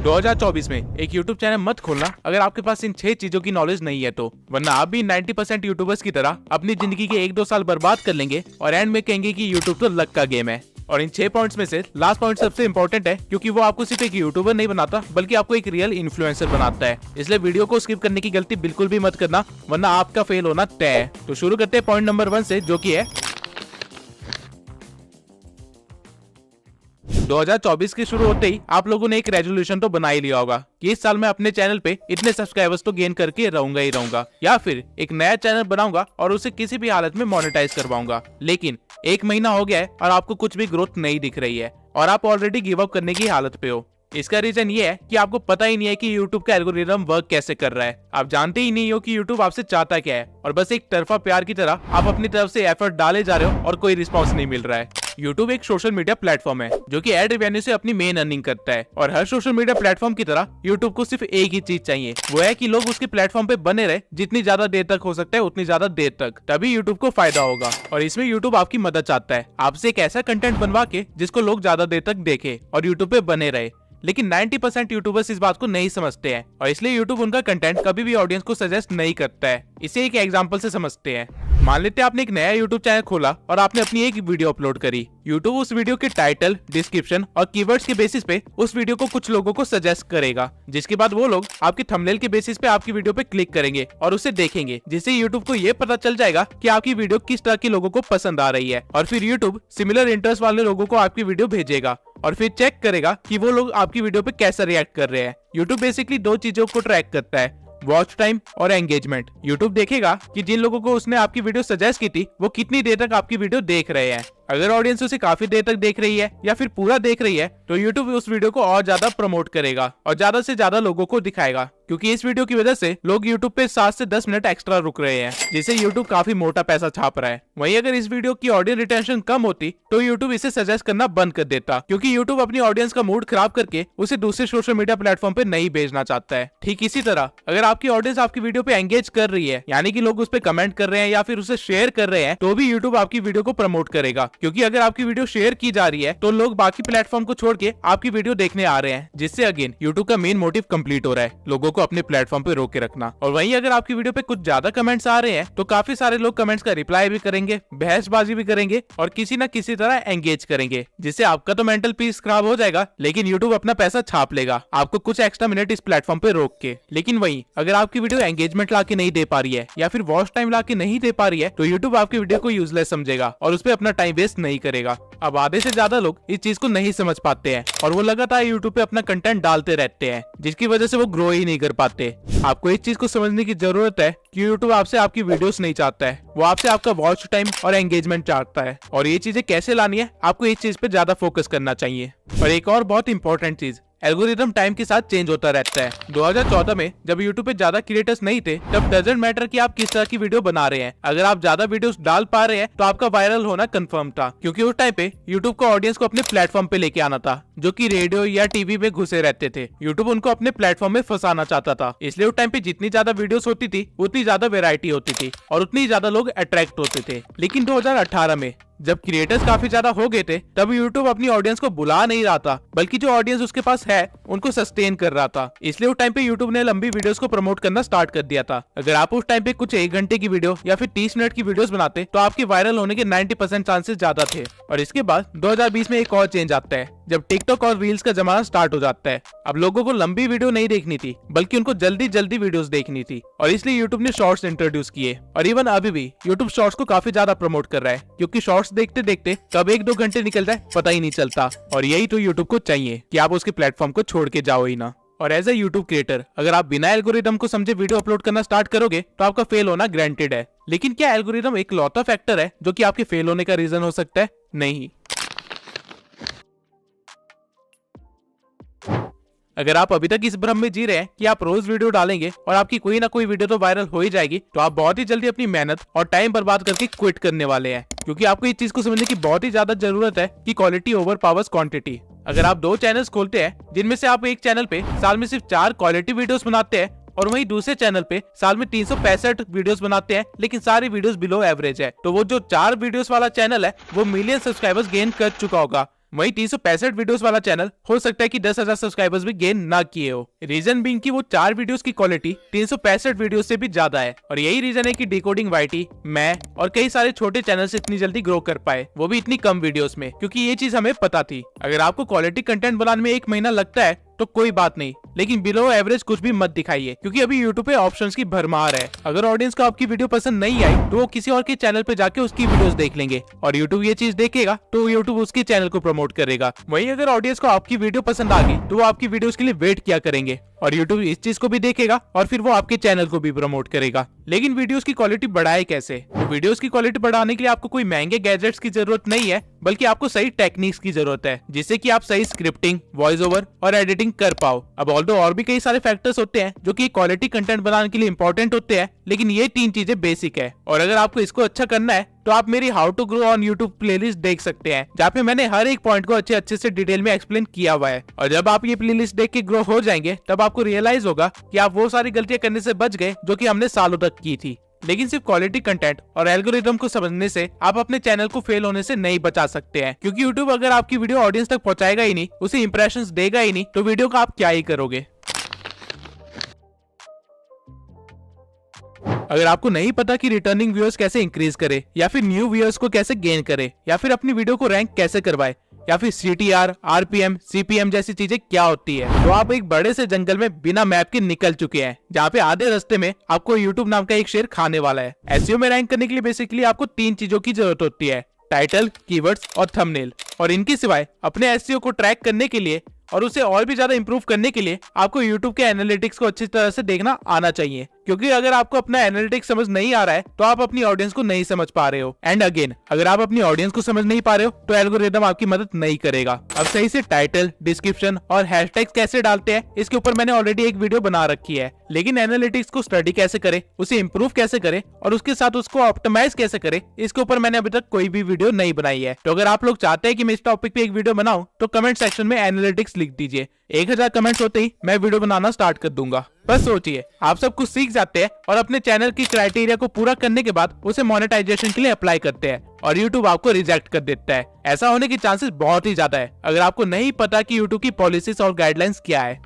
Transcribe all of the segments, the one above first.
2024 में एक YouTube channel मत खोलना अगर आपके पास इन 6 चीजों की नॉलेज नहीं है तो, वरना आप भी 90% यूट्यूबर्स की तरह अपनी जिंदगी के 1-2 साल बर्बाद कर लेंगे और एंड में कहेंगे कि यूट्यूब तो लक का गेम है। और इन 6 पॉइंट्स में से लास्ट पॉइंट सबसे इंपॉर्टेंट है, क्योंकि वो आपको सिर्फ एक यूट्यूबर नहीं बनाता बल्कि आपको एक रियल इन्फ्लुएंसर बनाता है। इसलिए वीडियो को स्किप करने की गलती बिल्कुल भी मत करना, वरना आपका फेल होना तय है। तो शुरू करते हैं पॉइंट नंबर 1 से, जो की है 2024 के शुरू होते ही आप लोगों ने एक रेजोल्यूशन तो बना ही लिया होगा कि इस साल मैं अपने चैनल पे इतने सब्सक्राइबर्स तो गेन करके रहूंगा ही रहूंगा, या फिर एक नया चैनल बनाऊंगा और उसे किसी भी हालत में मोनेटाइज करवाऊंगा। लेकिन 1 महीना हो गया है और आपको कुछ भी ग्रोथ नहीं दिख रही है और आप ऑलरेडी गिव अप करने की हालत पे हो। इसका रीजन ये है कि आपको पता ही नहीं है कि YouTube का एल्गोरिदम वर्क कैसे कर रहा है। आप जानते ही नहीं हो कि YouTube आपसे चाहता क्या है और बस एक तरफा प्यार की तरह आप अपनी तरफ से एफर्ट डाले जा रहे हो और कोई रिस्पॉन्स नहीं मिल रहा है। YouTube एक सोशल मीडिया प्लेटफॉर्म है जो कि एड रेवेन्यू से अपनी मेन अर्निंग करता है, और हर सोशल मीडिया प्लेटफॉर्म की तरह YouTube को सिर्फ एक ही चीज चाहिए, वो है कि लोग उसके प्लेटफॉर्म पे बने रहे जितनी ज्यादा देर तक हो सकता है उतनी ज्यादा देर तक, तभी YouTube को फायदा होगा। और इसमें YouTube आपकी मदद चाहता है, आपसे एक ऐसा कंटेंट बनवा के जिसको लोग ज्यादा देर तक देखे और YouTube पे बने रहे। लेकिन 90% यूट्यूबर्स इस बात को नहीं समझते हैं और इसलिए यूट्यूब उनका कंटेंट कभी भी ऑडियंस को सजेस्ट नहीं करता है। इसे एक एग्जांपल से समझते हैं। मान लेते हैं आपने एक नया यूट्यूब चैनल खोला और आपने अपनी एक वीडियो अपलोड करी। यूट्यूब उस वीडियो के टाइटल, डिस्क्रिप्शन और कीवर्ड्स के बेसिस पे उस वीडियो को कुछ लोगों को सजेस्ट करेगा, जिसके बाद वो लोग आपके थंबनेल के बेसिस पे आपकी वीडियो पे क्लिक करेंगे और उसे देखेंगे, जिससे यूट्यूब को ये पता चल जाएगा कि आपकी वीडियो किस तरह के लोगों को पसंद आ रही है। और फिर यूट्यूब सिमिलर इंटरेस्ट वाले लोगों को आपकी वीडियो भेजेगा और फिर चेक करेगा कि वो लोग आपकी वीडियो पे कैसे रिएक्ट कर रहे हैं। यूट्यूब बेसिकली 2 चीजों को ट्रैक करता है, वॉच टाइम और एंगेजमेंट। यूट्यूब देखेगा कि जिन लोगों को उसने आपकी वीडियो सजेस्ट की थी वो कितनी देर तक आपकी वीडियो देख रहे हैं। अगर ऑडियंस उसे काफी देर तक देख रही है या फिर पूरा देख रही है तो यूट्यूब उस वीडियो को और ज्यादा प्रमोट करेगा और ज्यादा से ज्यादा लोगों को दिखाएगा, क्योंकि इस वीडियो की वजह से लोग यूट्यूब पे 7 से 10 मिनट एक्स्ट्रा रुक रहे हैं, जिससे यूट्यूब काफी मोटा पैसा छाप रहा है। वहीं अगर इस वीडियो की ऑडियंस रिटेंशन कम होती तो यूट्यूब इसे सजेस्ट करना बंद कर देता, क्योंकि यूट्यूब अपनी ऑडियंस का मूड खराब करके उसे दूसरे सोशल मीडिया प्लेटफॉर्म पे नहीं भेजना चाहता है। ठीक इसी तरह अगर आपकी ऑडियंस आपकी वीडियो पे एंगेज कर रही है, यानी कि लोग उस पे कमेंट कर रहे हैं या फिर उसे शेयर कर रहे हैं, तो भी यूट्यूब आपकी वीडियो को प्रमोट करेगा, क्योंकि अगर आपकी वीडियो शेयर की जा रही है तो लोग बाकी प्लेटफॉर्म को छोड़ के आपकी वीडियो देखने आ रहे हैं, जिससे अगेन यूट्यूब का मेन मोटिव कंप्लीट हो रहा है, लोगों को अपने प्लेटफॉर्म पे रोक के रखना। और वहीं अगर आपकी वीडियो पे कुछ ज्यादा कमेंट्स आ रहे हैं तो काफी सारे लोग कमेंट्स का रिप्लाई भी करेंगे, बहसबाजी भी करेंगे और किसी न किसी तरह एंगेज करेंगे, जिससे आपका तो मेंटल पीस खराब हो जाएगा, लेकिन यूट्यूब अपना पैसा छाप लेगा आपको कुछ एक्स्ट्रा मिनट इस प्लेटफॉर्म पे रोक के। लेकिन वहीं अगर आपकी वीडियो एंगेजमेंट ला के नहीं दे पा रही है या फिर वॉच टाइम ला के नहीं दे पा रही है तो यूट्यूब आपकी वीडियो को यूजलेस समझेगा और उस पर अपना टाइम वेस्ट नहीं करेगा। अब आधे से ज्यादा लोग इस चीज को नहीं समझ पाते हैं और वो लगातार यूट्यूब पे अपना कंटेंट डालते रहते हैं, जिसकी वजह से वो ग्रो ही नहीं कर पाते। आपको इस चीज को समझने की जरूरत है कि यूट्यूब आपसे आपकी वीडियोस नहीं चाहता है, वो आपसे आपका वॉच टाइम और एंगेजमेंट चाहता है। और ये चीजें कैसे लानी है, आपको इस चीज पे ज्यादा फोकस करना चाहिए। और एक और बहुत इंपॉर्टेंट चीज, एल्गोरिदम टाइम के साथ चेंज होता रहता है। 2014 में जब यूट्यूब पे ज्यादा क्रिएटर्स नहीं थे तब डजंट मैटर कि आप किस तरह की वीडियो बना रहे हैं, अगर आप ज्यादा वीडियोस डाल पा रहे हैं तो आपका वायरल होना कंफर्म था, क्योंकि उस टाइम पे यूट्यूब को ऑडियंस को अपने प्लेटफॉर्म पे लेके आना था, जो कि रेडियो या टीवी में घुसे रहते थे। यूट्यूब उनको अपने प्लेटफॉर्म में फंसाना चाहता था, इसलिए उस टाइम पे जितनी ज्यादा वीडियोस होती थी उतनी ज्यादा वेरायटी होती थी और उतनी ज्यादा लोग अट्रैक्ट होते थे। लेकिन 2018 में जब क्रिएटर्स काफी ज्यादा हो गए थे तब यूट्यूब अपनी ऑडियंस को बुला नहीं रहा था, बल्कि जो ऑडियंस उसके पास है उनको सस्टेन कर रहा था। इसलिए उस टाइम पे यूट्यूब ने लंबी वीडियोस को प्रमोट करना स्टार्ट कर दिया था। अगर आप उस टाइम पे कुछ 1 घंटे की वीडियो या फिर 30 मिनट की वीडियोस बनाते तो आपके वायरल होने के 90% चांसेस ज्यादा थे। और इसके बाद 2020 में एक और चेंज आता है, जब टिकटॉक और रील्स का जमाना स्टार्ट हो जाता है। अब लोगों को लंबी वीडियो नहीं देखनी थी, बल्कि उनको जल्दी जल्दी वीडियोस देखनी थी, और इसलिए यूट्यूब ने शॉर्ट्स इंट्रोड्यूस किए। और इवन अभी भी यूट्यूब शॉर्ट्स को काफी ज्यादा प्रमोट कर रहा है, क्योंकि शॉर्ट्स देखते देखते कब 1-2 घंटे निकल जाए पता ही नहीं चलता। और यही तो यूट्यूब को चाहिए कि आप उसके प्लेटफॉर्म को छोड़ के जाओ ही ना। और एज ए यूट्यूब क्रिएटर अगर आप बिना एल्गोरिदम को समझे वीडियो अपलोड करना स्टार्ट करोगे तो आपका फेल होना ग्रांटेड है। लेकिन क्या एल्गोरिदम एक लौता फैक्टर है जो कि आपके फेल होने का रीजन हो सकता है? नहीं। अगर आप अभी तक इस भ्रम में जी रहे हैं कि आप रोज वीडियो डालेंगे और आपकी कोई ना कोई वीडियो तो वायरल हो ही जाएगी, तो आप बहुत ही जल्दी अपनी मेहनत और टाइम बर्बाद करके क्विट करने वाले हैं, क्योंकि आपको इस चीज को समझने की बहुत ही ज्यादा जरूरत है कि क्वालिटी ओवर पावर्स क्वांटिटी। अगर आप 2 चैनल्स खोलते हैं जिनमें से आप एक चैनल पे साल में सिर्फ 4 क्वालिटी वीडियोस बनाते हैं और वहीं दूसरे चैनल पे साल में 365 वीडियोस बनाते हैं लेकिन सारी वीडियोस बिलो एवरेज है, तो वो जो 4 वीडियोस वाला चैनल है वो मिलियन सब्सक्राइबर्स गेन कर चुका होगा, वहीं 365 वीडियोस वाला चैनल हो सकता है कि 10,000 सब्सक्राइबर्स भी गेन ना किए हो। रीजन बीइंग कि वो 4 वीडियोस की क्वालिटी 365 वीडियो से भी ज्यादा है, और यही रीजन है कि डिकोडिंग वाईटी, मैं और कई सारे छोटे चैनल्स इतनी जल्दी ग्रो कर पाए, वो भी इतनी कम वीडियोस में, क्योंकि ये चीज हमें पता थी। अगर आपको क्वालिटी कंटेंट बनाने में 1 महीना लगता है तो कोई बात नहीं, लेकिन बिलो एवरेज कुछ भी मत दिखाइए, क्योंकि अभी यूट्यूब पे ऑप्शंस की भरमार है। अगर ऑडियंस को आपकी वीडियो पसंद नहीं आई तो वो किसी और के चैनल पे जाके उसकी वीडियोस देख लेंगे, और यूट्यूब ये चीज देखेगा तो यूट्यूब उसके चैनल को प्रमोट करेगा। वहीं अगर ऑडियंस को आपकी वीडियो पसंद आ गई तो वो आपकी वीडियोस के लिए वेट किया करेंगे, और यूट्यूब इस चीज को भी देखेगा और फिर वो आपके चैनल को भी प्रमोट करेगा। लेकिन वीडियोस की क्वालिटी बढ़ाए कैसे? तो वीडियोस की क्वालिटी बढ़ाने के लिए आपको कोई महंगे गैजेट्स की जरूरत नहीं है, बल्कि आपको सही टेक्निक्स की जरूरत है, जिससे कि आप सही स्क्रिप्टिंग, वॉइस ओवर और एडिटिंग कर पाओ। अब ऑल्दो और भी कई सारे फैक्टर्स होते हैं जो कि क्वालिटी कंटेंट बनाने के लिए इंपॉर्टेंट होते हैं, लेकिन ये 3 चीजें बेसिक है। और अगर आपको इसको अच्छा करना है तो आप मेरी how to grow on YouTube playlist देख सकते हैं, जहाँ पे मैंने हर एक पॉइंट को अच्छे से डिटेल में एक्सप्लेन किया हुआ है। और जब आप ये प्लेलिस्ट देख के ग्रो हो जाएंगे तब आपको रियलाइज होगा कि आप वो सारी गलतियां करने से बच गए जो कि हमने सालों तक की थी। लेकिन सिर्फ क्वालिटी कंटेंट और एल्गोरिथम को समझने से आप अपने चैनल को फेल होने से नहीं बचा सकते हैं, क्योंकि यूट्यूब अगर आपकी वीडियो ऑडियंस तक पहुंचाएगा ही नहीं, उसे इंप्रेशंस देगा ही नहीं, तो वीडियो का आप क्या ही करोगे। अगर आपको नहीं पता कि रिटर्निंग व्यूअर्स कैसे इंक्रीज करे, या फिर न्यू व्यूअर्स को कैसे गेन करे, या फिर अपनी वीडियो को रैंक कैसे करवाए, या फिर CTR, RPM, CPM जैसी चीजें क्या होती है, तो आप एक बड़े से जंगल में बिना मैप के निकल चुके हैं, जहाँ पे आधे रास्ते में आपको YouTube नाम का एक शेर खाने वाला है। SEO में रैंक करने के लिए बेसिकली आपको 3 चीजों की जरूरत होती है: टाइटल, कीवर्ड्स और थंबनेल। और इनके सिवाय अपने SEO को ट्रैक करने के लिए और उसे और भी ज्यादा इंप्रूव करने के लिए आपको YouTube के एनालिटिक्स को अच्छी तरह से देखना आना चाहिए, क्योंकि अगर आपको अपना एनालिटिक्स समझ नहीं आ रहा है तो आप अपनी ऑडियंस को नहीं समझ पा रहे हो। एंड अगेन, अगर आप अपनी ऑडियंस को समझ नहीं पा रहे हो तो एल्गोरिथम आपकी मदद नहीं करेगा। अब सही से टाइटल, डिस्क्रिप्शन और हैशटैग्स कैसे डालते हैं, इसके ऊपर मैंने ऑलरेडी एक वीडियो बना रखी है। लेकिन एनालिटिक्स को स्टडी कैसे करे, उसे इंप्रूव कैसे करे और उसके साथ उसको ऑप्टिमाइज कैसे करे, इसके ऊपर मैंने अभी तक कोई भी वीडियो नहीं बनाई है। तो अगर आप लोग चाहते हैं कि मैं इस टॉपिक पे एक वीडियो बनाऊं तो कमेंट सेक्शन में एनालिटिक्स लिख दीजिए। 1000 कमेंट्स होते ही मैं वीडियो बनाना स्टार्ट कर दूंगा। बस सोचिए, आप सब कुछ सीख जाते हैं और अपने चैनल की क्राइटेरिया को पूरा करने के बाद उसे मोनेटाइजेशन के लिए अप्लाई करते हैं, और YouTube आपको रिजेक्ट कर देता है। ऐसा होने के चांसेस बहुत ही ज्यादा है अगर आपको नहीं पता कि YouTube की पॉलिसीज और गाइडलाइंस क्या है।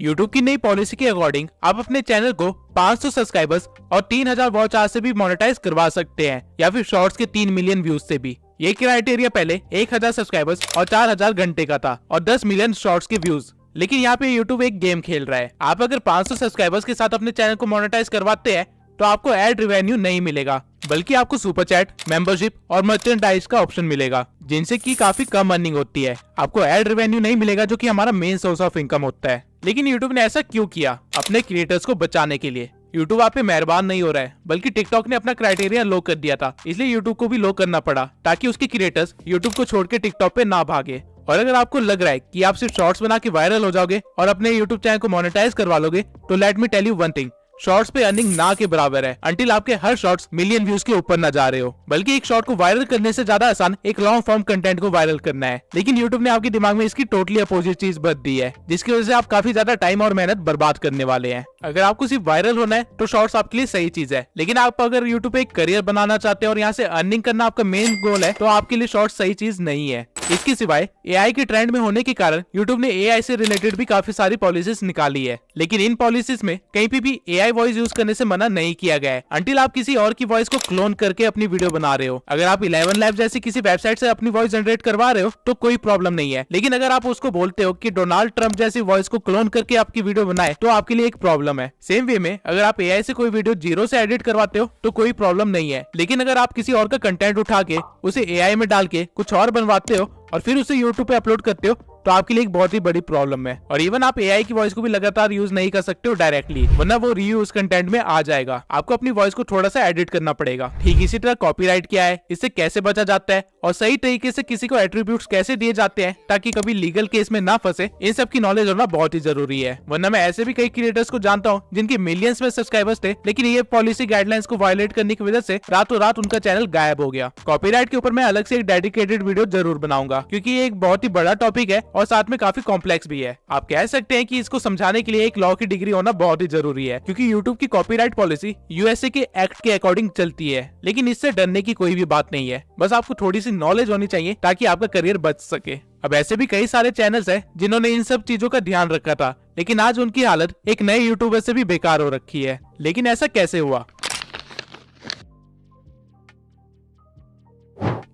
YouTube की नई पॉलिसी के अकॉर्डिंग आप अपने चैनल को 500 सब्सक्राइबर्स और 3000 वॉच आवर से भी मोनेटाइज करवा सकते हैं, या फिर शॉर्ट्स के 3 मिलियन व्यूज से भी। ये क्राइटेरिया पहले 1000 सब्सक्राइबर्स और 4000 घंटे का था, और 10 मिलियन शॉर्ट्स के व्यूज। लेकिन यहाँ पे YouTube एक गेम खेल रहा है। आप अगर 500 सब्सक्राइबर्स के साथ अपने चैनल को मोनेटाइज करवाते हैं तो आपको एड रेवेन्यू नहीं मिलेगा, बल्कि आपको सुपर चैट, मेंबरशिप और मर्चेंडाइज का ऑप्शन मिलेगा, जिनसे की काफी कम अर्निंग होती है। आपको एड रेवेन्यू नहीं मिलेगा, जो कि हमारा मेन सोर्स ऑफ इनकम होता है। लेकिन YouTube ने ऐसा क्यों किया? अपने क्रिएटर्स को बचाने के लिए। YouTube आप पे मेहरबान नहीं हो रहा है, बल्कि टिकटॉक ने अपना क्राइटेरिया लो कर दिया था, इसलिए YouTube को भी लो करना पड़ा, ताकि उसके क्रिएटर्स YouTube को छोड़ के टिकटॉक पे ना भागे। और अगर आपको लग रहा है कि आप सिर्फ शॉर्ट्स बना के वायरल हो जाओगे और अपने YouTube चैनल को मोनेटाइज करवा लोगे, तो let me tell you one thing, shorts पे अर्निंग ना के बराबर है, अंटिल आपके हर शॉर्ट्स मिलियन व्यूज के ऊपर ना जा रहे हो। बल्कि एक शॉर्ट को वायरल करने से ज्यादा आसान एक लॉन्ग फॉर्म कंटेंट को वायरल करना है। लेकिन YouTube ने आपके दिमाग में इसकी टोटली अपोजिट चीज भर दी है, जिसकी वजह से आप काफी ज्यादा टाइम और मेहनत बर्बाद करने वाले हैं। अगर आपको सिर्फ वायरल होना है तो शॉर्ट्स आपके लिए सही चीज है, लेकिन आप अगर YouTube पे एक करियर बनाना चाहते हैं और यहाँ से अर्निंग करना आपका मेन गोल है, तो आपके लिए शॉर्ट्स सही चीज नहीं है। इसके सिवाय AI के ट्रेंड में होने के कारण YouTube ने AI से रिलेटेड भी काफी सारी पॉलिसीज निकाली है, लेकिन इन पॉलिसीज में कहीं पे भी AI वॉइस यूज करने से मना नहीं किया गया है, अंटिल आप किसी और की वॉइस को क्लोन करके अपनी वीडियो बना रहे हो। अगर आप 11 लैब जैसी किसी वेबसाइट से अपनी वॉइस जनरेट करवा रहे हो तो कोई प्रॉब्लम नहीं है, लेकिन अगर आप उसको बोलते हो कि डोनाल्ड ट्रंप जैसी वॉइस को क्लोन करके आपकी वीडियो बनाए, तो आपके लिए एक प्रॉब्लम है। सेम वे में अगर आप AI से कोई वीडियो 0 से एडिट करवाते हो तो कोई प्रॉब्लम नहीं है, लेकिन अगर आप किसी और का कंटेंट उठा के उसे AI में डाल के कुछ और बनवाते हो और फिर उसे YouTube पे अपलोड करते हो, तो आपके लिए एक बहुत ही बड़ी प्रॉब्लम है। और इवन आप AI की वॉइस को भी लगातार यूज नहीं कर सकते हो डायरेक्टली, वरना वो रीयूज कंटेंट में आ जाएगा। आपको अपनी वॉइस को थोड़ा सा एडिट करना पड़ेगा। ठीक इसी तरह कॉपीराइट क्या है, इससे कैसे बचा जाता है और सही तरीके से किसी को एट्रीब्यूट्स कैसे दिए जाते हैं ताकि कभी लीगल केस में ना फंसे, इन सब की नॉलेज होना बहुत ही जरूरी है। वरना मैं ऐसे भी कई क्रिएटर्स को जानता हूँ जिनके मिलियंस में सब्सक्राइबर्स थे, लेकिन ये पॉलिसी गाइडलाइंस को वायलेट करने की वजह से रातों रात उनका चैनल गायब हो गया। कॉपीराइट के ऊपर मैं अलग से एक डेडिकेटेड वीडियो जरूर बनाऊंगा, क्योंकि ये एक बहुत ही बड़ा टॉपिक है और साथ में काफी कॉम्प्लेक्स भी है। आप कह सकते हैं कि इसको समझाने के लिए एक लॉ की डिग्री होना बहुत ही जरूरी है, क्योंकि यूट्यूब की कॉपीराइट पॉलिसी यूएसए के एक्ट के अकॉर्डिंग चलती है। लेकिन इससे डरने की कोई भी बात नहीं है, बस आपको थोड़ी सी नॉलेज होनी चाहिए ताकि आपका करियर बच सके। अब ऐसे भी कई सारे चैनल्स हैं जिन्होंने इन सब चीजों का ध्यान रखा था, लेकिन आज उनकी हालत एक नए यूट्यूबर से भी बेकार हो रखी है। लेकिन ऐसा कैसे हुआ?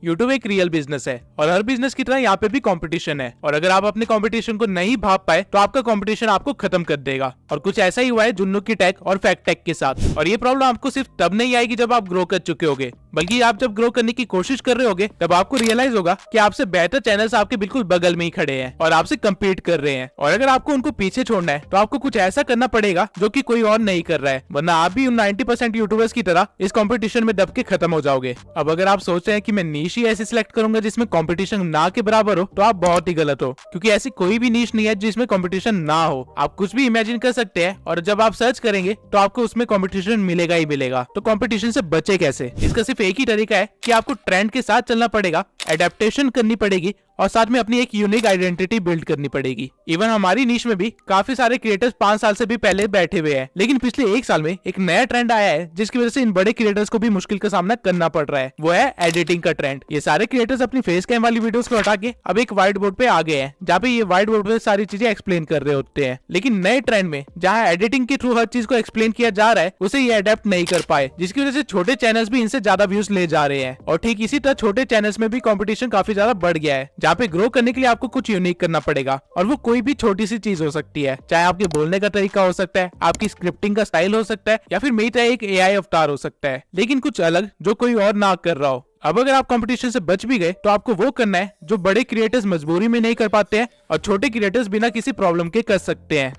यूट्यूब एक रियल बिजनेस है और हर बिजनेस की तरह यहाँ पे भी कंपटीशन है, और अगर आप अपने कंपटीशन को नहीं भाप पाए तो आपका कंपटीशन आपको खत्म कर देगा। और कुछ ऐसा ही हुआ है जुन्नू की टेक और फैक्ट टेक के साथ। और ये प्रॉब्लम आपको सिर्फ तब नहीं आएगी जब आप ग्रो कर चुके होगे, बल्कि आप जब ग्रो करने की कोशिश कर रहे होगे तब आपको रियलाइज होगा कि आपसे बेहतर चैनल्स आपके बिल्कुल बगल में ही खड़े हैं और आपसे कम्पीट कर रहे हैं। और अगर आपको उनको पीछे छोड़ना है तो आपको कुछ ऐसा करना पड़ेगा जो कि कोई और नहीं कर रहा है, वरना आप भी उन 90% यूट्यूबर्स की तरह इस कंपटीशन में दब के खत्म हो जाओगे। अब अगर आप सोच रहे हैं कि मैं नीश ही ऐसे सिलेक्ट करूंगा जिसमें कंपटीशन ना के बराबर हो, तो आप बहुत ही गलत हो, क्योंकि ऐसी कोई भी नीश नहीं है जिसमें कंपटीशन ना हो। आप कुछ भी इमेजिन कर सकते हैं और जब आप सर्च करेंगे तो आपको उसमें कंपटीशन मिलेगा ही मिलेगा। तो कंपटीशन से बचे कैसे? इसका सिर्फ एक ही तरीका है कि आपको ट्रेंड के साथ चलना पड़ेगा, एडेप्टेशन करनी पड़ेगी और साथ में अपनी एक यूनिक आइडेंटिटी बिल्ड करनी पड़ेगी। इवन हमारी नीश में भी काफी सारे क्रिएटर्स 5 साल से भी पहले बैठे हुए हैं, लेकिन पिछले 1 साल में एक नया ट्रेंड आया है जिसकी वजह से इन बड़े क्रिएटर्स को भी मुश्किल का सामना करना पड़ रहा है। वो है एडिटिंग का ट्रेंड। ये सारे क्रिएटर्स अपनी फेस कैम वाली वीडियोस को हटा के अब एक व्हाइट बोर्ड पे आ गए हैं, जहाँ पे ये व्हाइट बोर्ड पे सारी चीजें एक्सप्लेन कर रहे होते हैं। लेकिन नए ट्रेंड में जहाँ एडिटिंग के थ्रू हर चीज को एक्सप्लेन किया जा रहा है, उसे ये अडेप्ट नहीं कर पाए, जिसकी वजह से छोटे चैनल्स भी इनसे ज्यादा व्यूज ले जा रहे हैं। और ठीक इसी तरह छोटे चैनल्स में भी कॉम्पिटिशन काफी ज्यादा बढ़ गया है, जहाँ पे ग्रो करने के लिए आपको कुछ यूनिक करना पड़ेगा। और वो कोई भी छोटी सी चीज हो सकती है, चाहे आपके बोलने का तरीका हो सकता है, आपकी स्क्रिप्टिंग का स्टाइल हो सकता है, या फिर मेरी तरह एक एआई अवतार हो सकता है, लेकिन कुछ अलग जो कोई और ना कर रहा हो। अब अगर आप कंपटीशन से बच भी गए तो आपको वो करना है जो बड़े क्रिएटर्स मजबूरी में नहीं कर पाते हैं और छोटे क्रिएटर्स बिना किसी प्रॉब्लम के कर सकते हैं।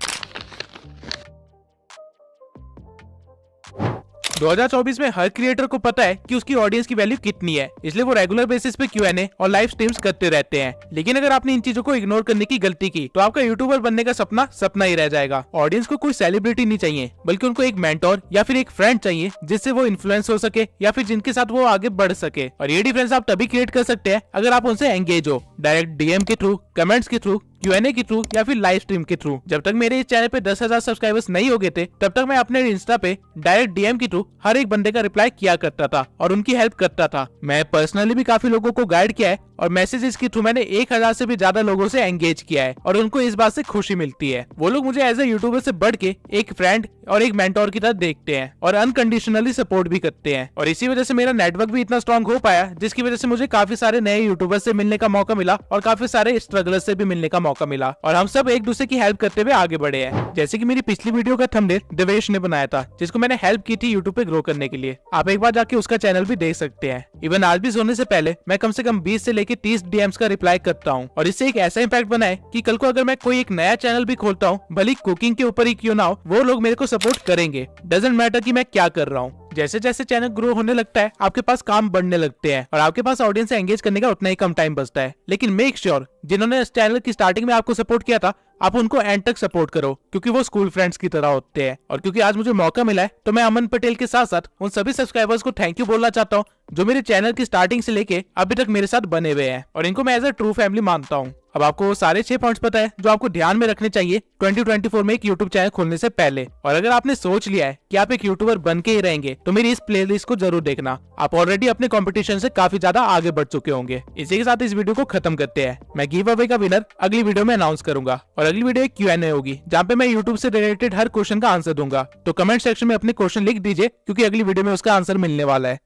2024 में हर क्रिएटर को पता है कि उसकी ऑडियंस की वैल्यू कितनी है, इसलिए वो रेगुलर बेसिस पे Q&A और लाइव स्ट्रीम्स करते रहते हैं। लेकिन अगर आपने इन चीजों को इग्नोर करने की गलती की तो आपका यूट्यूबर बनने का सपना सपना ही रह जाएगा। ऑडियंस को कोई सेलिब्रिटी नहीं चाहिए, बल्कि उनको एक मेंटोर या फिर एक फ्रेंड चाहिए जिससे वो इन्फ्लुएंस हो सके या फिर जिनके साथ वो आगे बढ़ सके। और ये डिफरेंस आप तभी क्रिएट कर सकते हैं अगर आप उनसे एंगेज हो, डायरेक्ट डीएम के थ्रू, कमेंट्स के थ्रू, Q&A के थ्रू या फिर लाइव स्ट्रीम के थ्रू। जब तक मेरे इस चैनल पे 10,000 सब्सक्राइबर्स नहीं हो गए थे, तब तक मैं अपने इंस्टा पे डायरेक्ट डीएम के थ्रू हर एक बंदे का रिप्लाई किया करता था और उनकी हेल्प करता था। मैं पर्सनली भी काफी लोगों को गाइड किया है और मैसेजेस के थ्रू मैंने 1000 से भी ज्यादा लोगों से एंगेज किया है और उनको इस बात से खुशी मिलती है। वो लोग मुझे एज ए यूट्यूबर से बढ़ के एक फ्रेंड और एक मेंटोर की तरह देखते हैं और अनकंडीशनली सपोर्ट भी करते हैं। और इसी वजह से मेरा नेटवर्क भी इतना स्ट्रॉन्ग हो पाया, जिसकी वजह से मुझे काफी सारे नए यूट्यूबर से मिलने का मौका मिला और काफी सारे स्ट्रगलर्स से भी मिलने का मौका मिला और हम सब एक दूसरे की हेल्प करते हुए आगे बढ़े हैं। जैसे कि मेरी पिछली वीडियो का थंबनेल देवेश ने बनाया था, जिसको मैंने हेल्प की थी यूट्यूब पे ग्रो करने के लिए। आप एक बार जाके उसका चैनल भी देख सकते हैं। इवन आज भी सोने से पहले मैं कम से कम 20 से लेके 30 डीएम्स का रिप्लाई करता हूँ और इससे एक ऐसा इम्पैक्ट बना है कि कल को अगर मैं कोई एक नया चैनल भी खोलता हूँ, भले कुकिंग के ऊपर ही क्यों ना हो, वो लोग मेरे को सपोर्ट करेंगे। डजंट मैटर कि मैं क्या कर रहा हूँ। जैसे जैसे चैनल ग्रो होने लगता है, आपके पास काम बढ़ने लगते हैं और आपके पास ऑडियंस से एंगेज करने का उतना ही कम टाइम बचता है। लेकिन मेक श्योर जिन्होंने इस चैनल की स्टार्टिंग में आपको सपोर्ट किया था, आप उनको एंड तक सपोर्ट करो, क्योंकि वो स्कूल फ्रेंड्स की तरह होते हैं। और क्योंकि आज मुझे मौका मिला है, तो मैं अमन पटेल के साथ साथ उन सभी सब्सक्राइबर्स को थैंक यू बोलना चाहता हूँ जो मेरे चैनल की स्टार्टिंग से लेके अभी तक मेरे साथ बने हुए हैं और इनको मैं एज अ ट्रू फैमिली मानता हूँ। अब आपको सारे 6 पॉइंट्स पता है जो आपको ध्यान में रखने चाहिए 2024 में एक यूट्यूब चैनल खोलने से पहले। और अगर आपने सोच लिया है कि आप एक यूट्यूबर बन के ही रहेंगे, तो मेरी इस प्लेलिस्ट को जरूर देखना। आप ऑलरेडी अपने कंपटीशन से काफी ज्यादा आगे बढ़ चुके होंगे। इसी के साथ इस वीडियो को खत्म करते हैं। मैं गिव अवे का विनर अगली वीडियो में अनाउंस करूंगा और अगली वीडियो एक Q&A होगी, जहाँ पे मैं यूट्यूब से रिलेटेड हर क्वेश्चन का आंसर दूंगा। तो कमेंट सेक्शन में अपने क्वेश्चन लिख दीजिए, क्योंकि अगली वीडियो में उसका आंसर मिलने वाला है।